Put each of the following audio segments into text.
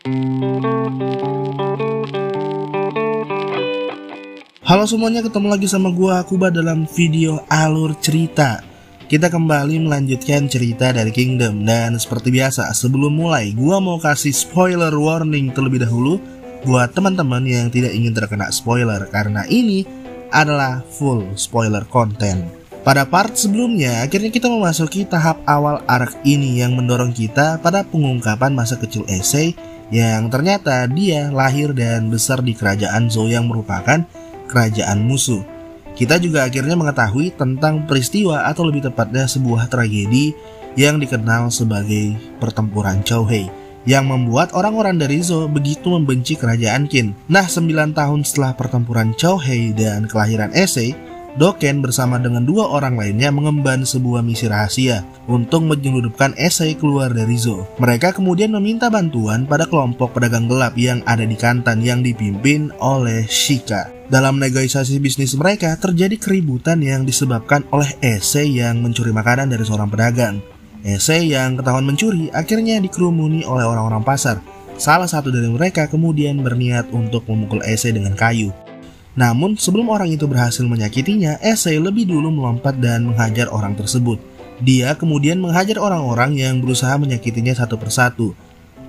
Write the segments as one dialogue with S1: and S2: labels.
S1: Halo semuanya, ketemu lagi sama gua Kuba dalam video alur cerita. Kita kembali melanjutkan cerita dari Kingdom. Dan seperti biasa, sebelum mulai gua mau kasih spoiler warning terlebih dahulu buat teman-teman yang tidak ingin terkena spoiler, karena ini adalah full spoiler konten. Pada part sebelumnya, akhirnya kita memasuki tahap awal arc ini yang mendorong kita pada pengungkapan masa kecil Issei yang ternyata dia lahir dan besar di kerajaan Zou yang merupakan kerajaan musuh. Kita juga akhirnya mengetahui tentang peristiwa atau lebih tepatnya sebuah tragedi yang dikenal sebagai pertempuran Chouhei yang membuat orang-orang dari Zou begitu membenci kerajaan Qin. Nah, 9 tahun setelah pertempuran Chouhei dan kelahiran Issei, Doken bersama dengan 2 orang lainnya mengemban sebuah misi rahasia untuk menyelundupkan Issei keluar dari Zou. Mereka kemudian meminta bantuan pada kelompok pedagang gelap yang ada di Kantan yang dipimpin oleh Shika. Dalam negosiasi bisnis mereka, terjadi keributan yang disebabkan oleh Issei yang mencuri makanan dari seorang pedagang. Issei yang ketahuan mencuri akhirnya dikerumuni oleh orang-orang pasar. Salah satu dari mereka kemudian berniat untuk memukul Issei dengan kayu. Namun sebelum orang itu berhasil menyakitinya, Issei lebih dulu melompat dan menghajar orang tersebut. Dia kemudian menghajar orang-orang yang berusaha menyakitinya satu persatu.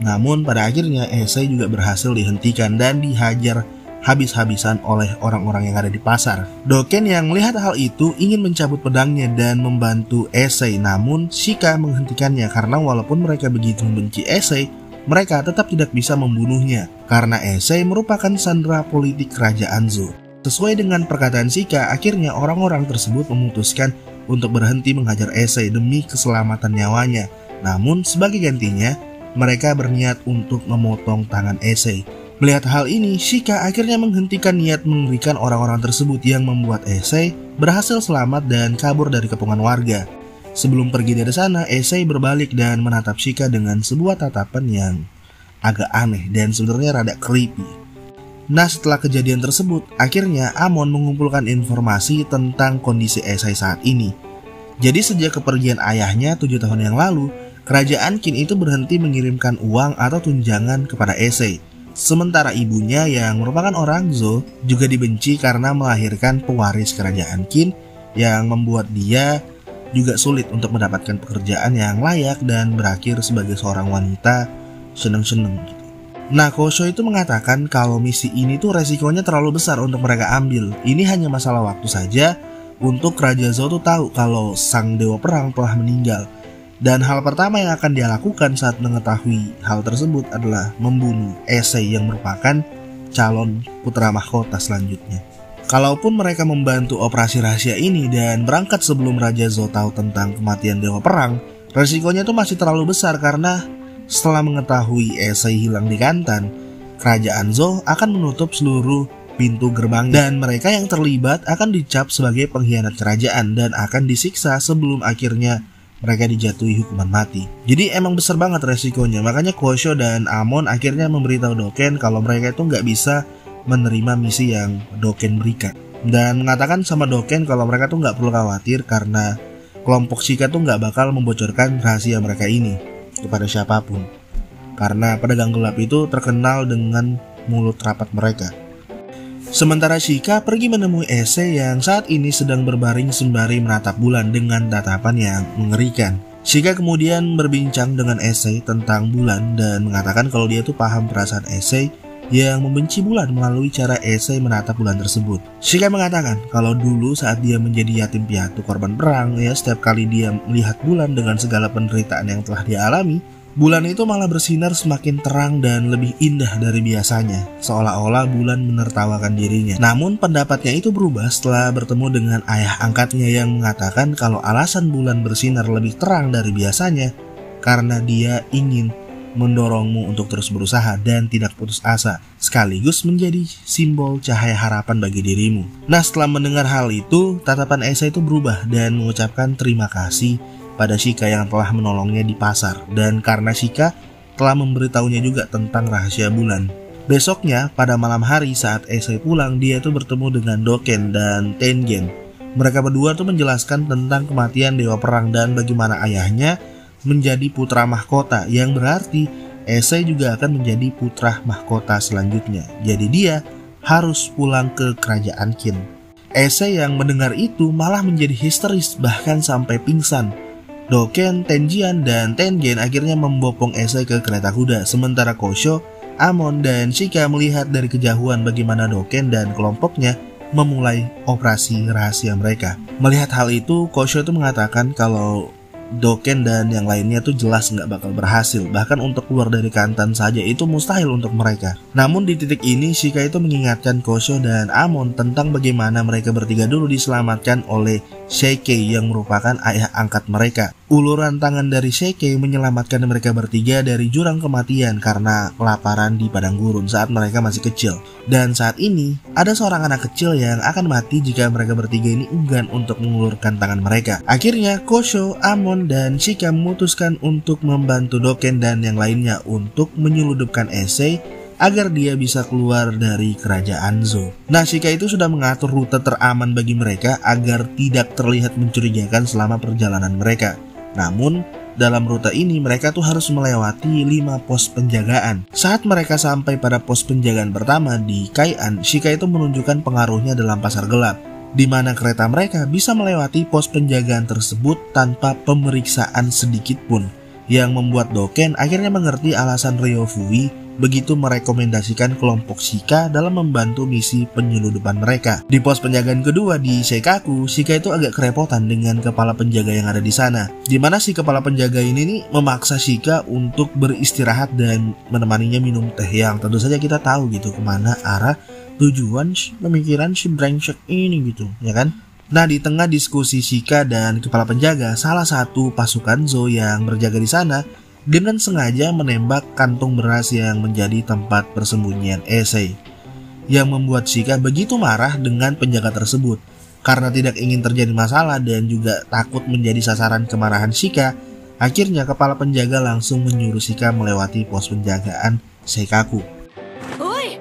S1: Namun pada akhirnya Issei juga berhasil dihentikan dan dihajar habis-habisan oleh orang-orang yang ada di pasar. Doken yang melihat hal itu ingin mencabut pedangnya dan membantu Issei, namun Shika menghentikannya karena walaupun mereka begitu membenci Issei, mereka tetap tidak bisa membunuhnya karena Issei merupakan sandera politik kerajaan Zou. Sesuai dengan perkataan Shika, akhirnya orang-orang tersebut memutuskan untuk berhenti menghajar Issei demi keselamatan nyawanya. Namun sebagai gantinya, mereka berniat untuk memotong tangan Issei. Melihat hal ini, Shika akhirnya menghentikan niat mengerikan orang-orang tersebut yang membuat Issei berhasil selamat dan kabur dari kepungan warga. Sebelum pergi dari sana, Issei berbalik dan menatap Shika dengan sebuah tatapan yang agak aneh dan sebenarnya rada creepy. Nah, setelah kejadian tersebut, akhirnya Amon mengumpulkan informasi tentang kondisi Issei saat ini. Jadi sejak kepergian ayahnya 7 tahun yang lalu, kerajaan Qin itu berhenti mengirimkan uang atau tunjangan kepada Issei. Sementara ibunya yang merupakan orang Zou juga dibenci karena melahirkan pewaris kerajaan Qin yang membuat dia juga sulit untuk mendapatkan pekerjaan yang layak dan berakhir sebagai seorang wanita seneng-seneng gitu. Nah, Kosho itu mengatakan kalau misi ini tuh resikonya terlalu besar untuk mereka ambil. Ini hanya masalah waktu saja untuk Raja Zou tuh tahu kalau sang dewa perang telah meninggal. Dan hal pertama yang akan dia lakukan saat mengetahui hal tersebut adalah membunuh Issei yang merupakan calon putra mahkota selanjutnya. Kalaupun mereka membantu operasi rahasia ini dan berangkat sebelum Raja Zou tahu tentang kematian dewa perang, resikonya itu masih terlalu besar karena setelah mengetahui Issei hilang di Kantan, kerajaan Zou akan menutup seluruh pintu gerbang dan mereka yang terlibat akan dicap sebagai pengkhianat kerajaan dan akan disiksa sebelum akhirnya mereka dijatuhi hukuman mati. Jadi emang besar banget resikonya. Makanya Kosho dan Amon akhirnya memberitahu Doken kalau mereka itu nggak bisa menerima misi yang Doken berikan. Dan mengatakan sama Doken kalau mereka tuh nggak perlu khawatir karena kelompok Shika tuh nggak bakal membocorkan rahasia mereka ini kepada siapapun. Karena pedagang gelap itu terkenal dengan mulut rapat mereka. Sementara Shika pergi menemui Issei yang saat ini sedang berbaring sembari menatap bulan dengan tatapan yang mengerikan. Shika kemudian berbincang dengan Issei tentang bulan dan mengatakan kalau dia tuh paham perasaan Issei yang membenci bulan melalui cara Issei menatap bulan tersebut. Shika mengatakan kalau dulu saat dia menjadi yatim piatu korban perang, ya setiap kali dia melihat bulan dengan segala penderitaan yang telah dia alami, bulan itu malah bersinar semakin terang dan lebih indah dari biasanya, seolah-olah bulan menertawakan dirinya. Namun pendapatnya itu berubah setelah bertemu dengan ayah angkatnya yang mengatakan kalau alasan bulan bersinar lebih terang dari biasanya karena dia ingin mendorongmu untuk terus berusaha dan tidak putus asa, sekaligus menjadi simbol cahaya harapan bagi dirimu. Nah, setelah mendengar hal itu, tatapan Issei itu berubah dan mengucapkan terima kasih pada Shika yang telah menolongnya di pasar, dan karena Shika telah memberitahunya juga tentang rahasia bulan. Besoknya, pada malam hari saat Issei pulang, dia itu bertemu dengan Doken dan Tengen. Mereka berdua tuh menjelaskan tentang kematian dewa perang dan bagaimana ayahnya menjadi putra mahkota, yang berarti Issei juga akan menjadi putra mahkota selanjutnya. Jadi dia harus pulang ke kerajaan Qin. Issei yang mendengar itu malah menjadi histeris bahkan sampai pingsan. Doken, Tenjian, dan Tengen akhirnya membopong Issei ke kereta kuda. Sementara Kosho, Amon, dan Shika melihat dari kejauhan bagaimana Doken dan kelompoknya memulai operasi rahasia mereka. Melihat hal itu, Kosho itu mengatakan kalau Doken dan yang lainnya tuh jelas nggak bakal berhasil. Bahkan untuk keluar dari Kantan saja itu mustahil untuk mereka. Namun di titik ini Shika itu mengingatkan Kosho dan Amon tentang bagaimana mereka bertiga dulu diselamatkan oleh Seikei yang merupakan ayah angkat mereka. Uluran tangan dari Seikei menyelamatkan mereka bertiga dari jurang kematian karena kelaparan di padang gurun saat mereka masih kecil. Dan saat ini ada seorang anak kecil yang akan mati jika mereka bertiga ini enggan untuk mengulurkan tangan mereka. Akhirnya Kosho, Amon, dan Shika memutuskan untuk membantu Doken dan yang lainnya untuk menyeludupkan Issei agar dia bisa keluar dari kerajaan Zou. Nah, Shika itu sudah mengatur rute teraman bagi mereka agar tidak terlihat mencurigakan selama perjalanan mereka. Namun, dalam rute ini mereka tuh harus melewati 5 pos penjagaan. Saat mereka sampai pada pos penjagaan pertama di Kai'an, Shika itu menunjukkan pengaruhnya dalam pasar gelap, di mana kereta mereka bisa melewati pos penjagaan tersebut tanpa pemeriksaan sedikit pun, yang membuat Doken akhirnya mengerti alasan Ryofui begitu merekomendasikan kelompok Shika dalam membantu misi penyeludupan mereka. Di pos penjagaan kedua di Seikaku, Shika itu agak kerepotan dengan kepala penjaga yang ada di sana, di mana si kepala penjaga ini nih memaksa Shika untuk beristirahat dan menemaninya minum teh, yang tentu saja kita tahu gitu kemana arah tujuan pemikiran si brengsek ini gitu, ya kan? Nah, di tengah diskusi Shika dan kepala penjaga, salah satu pasukan Zou yang berjaga di sana dengan sengaja menembak kantung beras yang menjadi tempat persembunyian Issei, yang membuat Shika begitu marah dengan penjaga tersebut. Karena tidak ingin terjadi masalah dan juga takut menjadi sasaran kemarahan Shika, akhirnya kepala penjaga langsung menyuruh Shika melewati pos penjagaan Seikaku.
S2: Oi!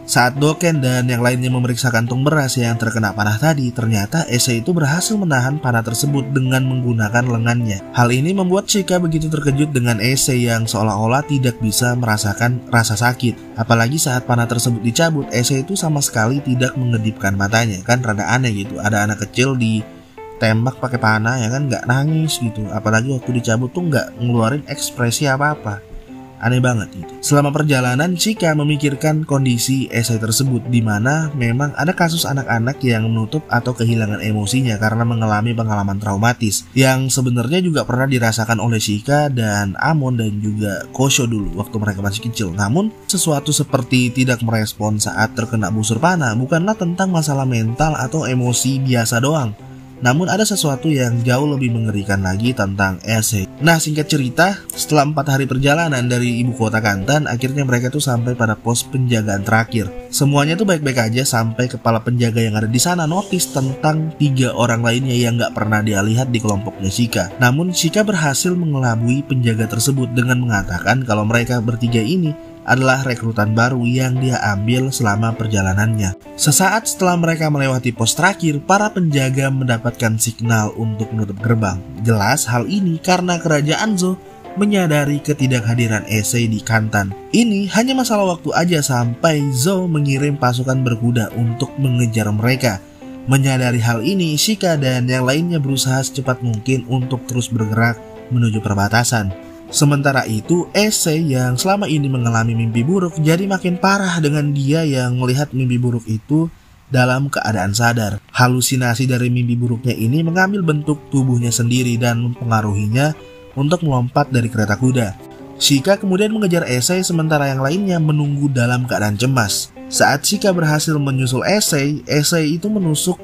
S1: Saat Doken dan yang lainnya memeriksa kantung beras yang terkena panah tadi, ternyata Issei itu berhasil menahan panah tersebut dengan menggunakan lengannya. Hal ini membuat Shika begitu terkejut dengan Issei yang seolah-olah tidak bisa merasakan rasa sakit. Apalagi saat panah tersebut dicabut, Issei itu sama sekali tidak mengedipkan matanya. Kan rada aneh gitu, ada anak kecil ditembak pakai panah ya kan, nggak nangis gitu. Apalagi waktu dicabut tuh nggak ngeluarin ekspresi apa-apa. Aneh banget itu. Selama perjalanan, Shika memikirkan kondisi Issei tersebut, di mana memang ada kasus anak-anak yang menutup atau kehilangan emosinya karena mengalami pengalaman traumatis yang sebenarnya juga pernah dirasakan oleh Shika dan Amon dan juga Kosho dulu waktu mereka masih kecil. Namun, sesuatu seperti tidak merespon saat terkena busur panah bukanlah tentang masalah mental atau emosi biasa doang. Namun ada sesuatu yang jauh lebih mengerikan lagi tentang Issei. Nah, singkat cerita, setelah 4 hari perjalanan dari ibu kota Kantan, akhirnya mereka tuh sampai pada pos penjagaan terakhir. Semuanya tuh baik-baik aja sampai kepala penjaga yang ada di sana notice tentang 3 orang lainnya yang nggak pernah dia lihat di kelompoknya Shika. Namun Shika berhasil mengelabui penjaga tersebut dengan mengatakan kalau mereka bertiga ini adalah rekrutan baru yang dia ambil selama perjalanannya. Sesaat setelah mereka melewati pos terakhir, para penjaga mendapatkan signal untuk menutup gerbang. Jelas hal ini karena kerajaan Zou menyadari ketidakhadiran Issei di Kantan. Ini hanya masalah waktu aja sampai Zou mengirim pasukan berkuda untuk mengejar mereka. Menyadari hal ini, Shika dan yang lainnya berusaha secepat mungkin untuk terus bergerak menuju perbatasan. Sementara itu, Issei yang selama ini mengalami mimpi buruk jadi makin parah dengan dia yang melihat mimpi buruk itu dalam keadaan sadar. Halusinasi dari mimpi buruknya ini mengambil bentuk tubuhnya sendiri dan mempengaruhinya untuk melompat dari kereta kuda. Shika kemudian mengejar Issei sementara yang lainnya menunggu dalam keadaan cemas. Saat Shika berhasil menyusul Issei, Issei itu menusuk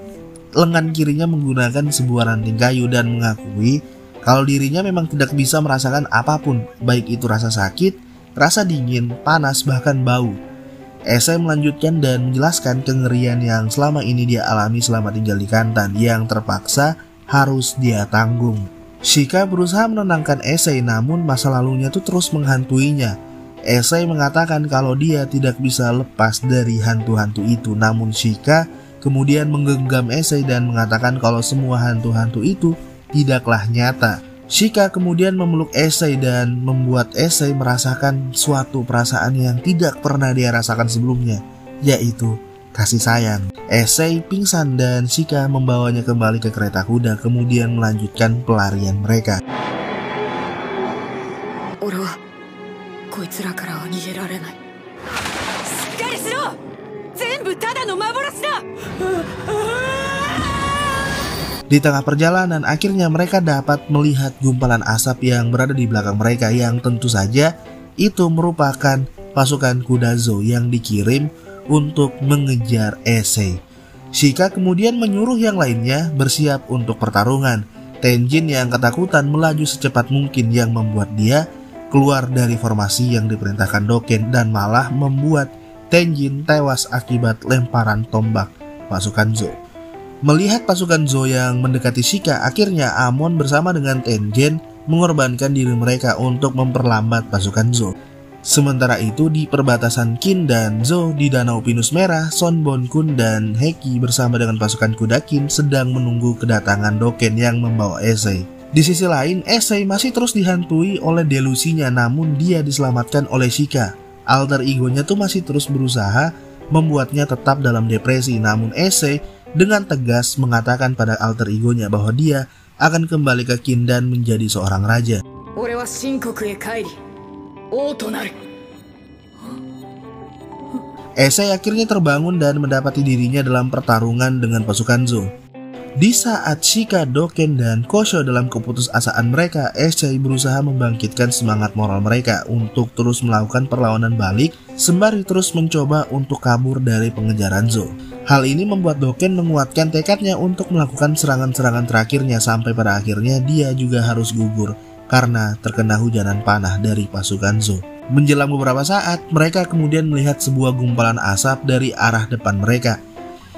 S1: lengan kirinya menggunakan sebuah ranting kayu dan mengakui kalau dirinya memang tidak bisa merasakan apapun, baik itu rasa sakit, rasa dingin, panas, bahkan bau. Issei melanjutkan dan menjelaskan kengerian yang selama ini dia alami selama tinggal di Kantan, yang terpaksa harus dia tanggung. Shika berusaha menenangkan Issei, namun masa lalunya tuh terus menghantuinya. Issei mengatakan kalau dia tidak bisa lepas dari hantu-hantu itu, namun Shika kemudian menggenggam Issei dan mengatakan kalau semua hantu-hantu itu tidaklah nyata. Shika kemudian memeluk Issei dan membuat Issei merasakan suatu perasaan yang tidak pernah dia rasakan sebelumnya, yaitu kasih sayang. Issei pingsan dan Shika membawanya kembali ke kereta kuda, kemudian melanjutkan pelarian mereka. Di tengah perjalanan, akhirnya mereka dapat melihat gumpalan asap yang berada di belakang mereka, yang tentu saja itu merupakan pasukan kuda Zou yang dikirim untuk mengejar Issei. Shika kemudian menyuruh yang lainnya bersiap untuk pertarungan. Tenjin yang ketakutan melaju secepat mungkin, yang membuat dia keluar dari formasi yang diperintahkan Doken dan malah membuat Tenjin tewas akibat lemparan tombak pasukan Zou. Melihat pasukan Zou yang mendekati Shika, akhirnya Amon bersama dengan Tenjin mengorbankan diri mereka untuk memperlambat pasukan Zou. Sementara itu di perbatasan Qin dan Zou di Danau Pinus Merah, Son Bon-kun dan Heki bersama dengan pasukan kuda Qin sedang menunggu kedatangan Doken yang membawa Issei. Di sisi lain, Issei masih terus dihantui oleh delusinya, namun dia diselamatkan oleh Shika. Alter egonya tuh masih terus berusaha membuatnya tetap dalam depresi, namun Issei dengan tegas mengatakan pada alter egonya bahwa dia akan kembali ke Qin dan menjadi seorang raja. Issei akhirnya terbangun dan mendapati dirinya dalam pertarungan dengan pasukan Zou. Di saat Shika, Doken, dan Kosho dalam keputusasaan mereka, Issei berusaha membangkitkan semangat moral mereka untuk terus melakukan perlawanan balik sembari terus mencoba untuk kabur dari pengejaran Zou. Hal ini membuat Doken menguatkan tekadnya untuk melakukan serangan-serangan terakhirnya, sampai pada akhirnya dia juga harus gugur karena terkena hujanan panah dari pasukan Zou. Menjelang beberapa saat, mereka kemudian melihat sebuah gumpalan asap dari arah depan mereka,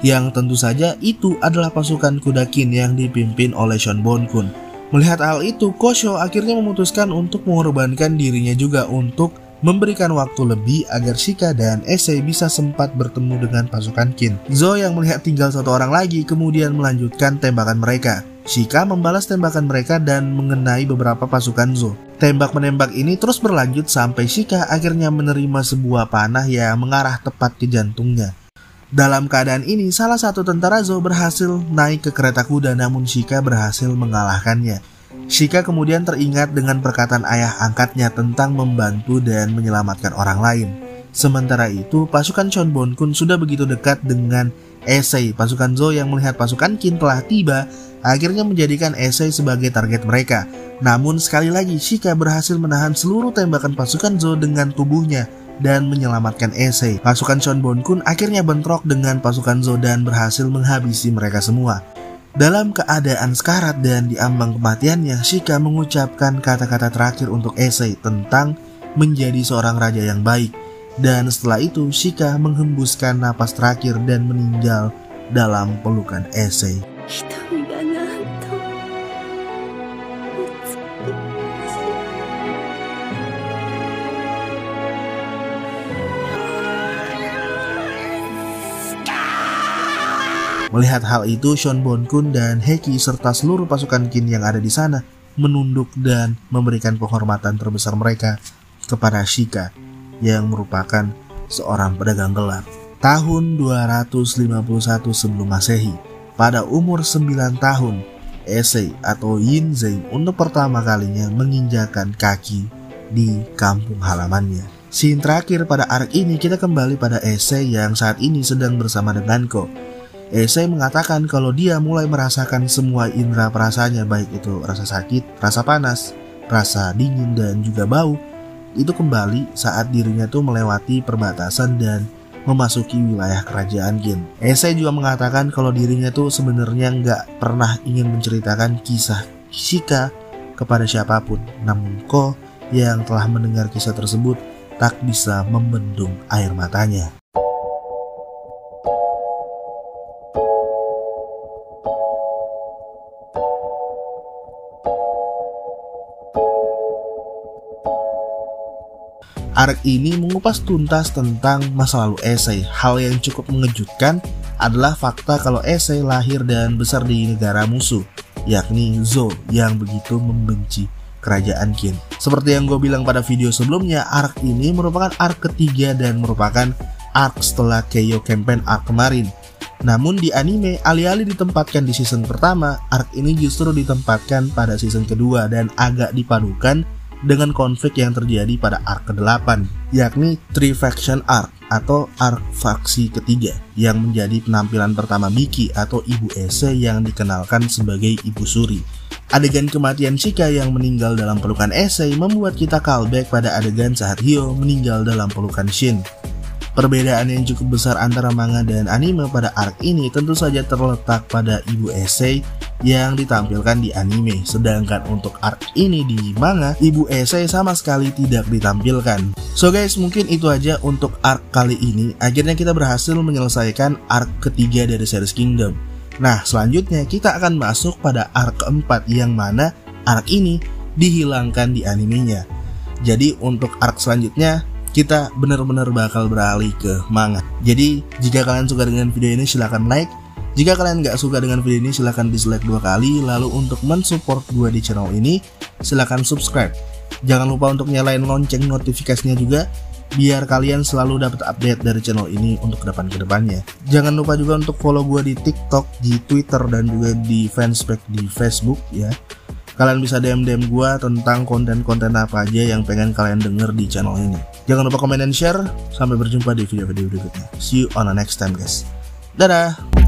S1: yang tentu saja itu adalah pasukan kuda Qin yang dipimpin oleh Son Bon-kun. Melihat hal itu, Kosho akhirnya memutuskan untuk mengorbankan dirinya juga untuk memberikan waktu lebih agar Shika dan Issei bisa sempat bertemu dengan pasukan Qin. Zou yang melihat tinggal satu orang lagi kemudian melanjutkan tembakan mereka. Shika membalas tembakan mereka dan mengenai beberapa pasukan Zou. Tembak-menembak ini terus berlanjut sampai Shika akhirnya menerima sebuah panah yang mengarah tepat ke jantungnya. Dalam keadaan ini, salah satu tentara Zou berhasil naik ke kereta kuda, namun Shika berhasil mengalahkannya. Shika kemudian teringat dengan perkataan ayah angkatnya tentang membantu dan menyelamatkan orang lain. Sementara itu, pasukan Son Bon-kun sudah begitu dekat dengan Issei. Pasukan Zou yang melihat pasukan Qin telah tiba, akhirnya menjadikan Issei sebagai target mereka. Namun sekali lagi, Shika berhasil menahan seluruh tembakan pasukan Zou dengan tubuhnya dan menyelamatkan Issei. Pasukan Son Bon-kun akhirnya bentrok dengan pasukan Zou dan berhasil menghabisi mereka semua. Dalam keadaan sekarat dan diambang kematiannya, Shika mengucapkan kata-kata terakhir untuk Issei tentang menjadi seorang raja yang baik. Dan setelah itu, Shika menghembuskan napas terakhir dan meninggal dalam pelukan Issei. Melihat hal itu, Son Bon-kun dan Heki serta seluruh pasukan Qin yang ada di sana menunduk dan memberikan penghormatan terbesar mereka kepada Shika yang merupakan seorang pedagang gelap. Tahun 251 sebelum Masehi, pada umur 9 tahun, Issei atau Yin Zeng untuk pertama kalinya menginjakan kaki di kampung halamannya. Scene terakhir pada arc ini kita kembali pada Issei yang saat ini sedang bersama dengan Ko. Issei mengatakan kalau dia mulai merasakan semua indera perasaannya, baik itu rasa sakit, rasa panas, rasa dingin, dan juga bau, itu kembali saat dirinya tuh melewati perbatasan dan memasuki wilayah kerajaan Qin. Issei juga mengatakan kalau dirinya tuh sebenarnya nggak pernah ingin menceritakan kisah Shika kepada siapapun, namun Ko yang telah mendengar kisah tersebut tak bisa membendung air matanya. Arc ini mengupas tuntas tentang masa lalu Issei. Hal yang cukup mengejutkan adalah fakta kalau Issei lahir dan besar di negara musuh. yakni Zou yang begitu membenci kerajaan Qin. Seperti yang gue bilang pada video sebelumnya, arc ini merupakan arc ketiga dan merupakan arc setelah Keiyo Campaign arc kemarin. Namun di anime, alih-alih ditempatkan di season pertama, arc ini justru ditempatkan pada season kedua dan agak dipadukan dengan konflik yang terjadi pada arc ke-8, yakni Three Faction Arc atau arc faksi ketiga, yang menjadi penampilan pertama Miki atau Ibu Ise yang dikenalkan sebagai Ibu Suri. Adegan kematian Chika yang meninggal dalam pelukan Ise membuat kita callback pada adegan saat Hyo meninggal dalam pelukan Shin. Perbedaan yang cukup besar antara manga dan anime pada arc ini tentu saja terletak pada Ibu Ise yang ditampilkan di anime, sedangkan untuk arc ini di manga, Ibu Ise sama sekali tidak ditampilkan. So guys, mungkin itu aja untuk arc kali ini. Akhirnya kita berhasil menyelesaikan arc ketiga dari series Kingdom. Nah, selanjutnya kita akan masuk pada arc keempat, yang mana arc ini dihilangkan di animenya. Jadi untuk arc selanjutnya kita benar-benar bakal beralih ke manga. Jadi jika kalian suka dengan video ini silahkan like. Jika kalian nggak suka dengan video ini silahkan dislike 2 kali. Lalu untuk mensupport gue di channel ini silahkan subscribe. Jangan lupa untuk nyalain lonceng notifikasinya juga, biar kalian selalu dapat update dari channel ini untuk kedepannya. Jangan lupa juga untuk follow gue di TikTok, di Twitter, dan juga di fanspage di Facebook ya. Kalian bisa DM gue tentang konten-konten apa aja yang pengen kalian denger di channel ini. Jangan lupa komen dan share. Sampai berjumpa di video-video berikutnya. See you on the next time guys. Dadah.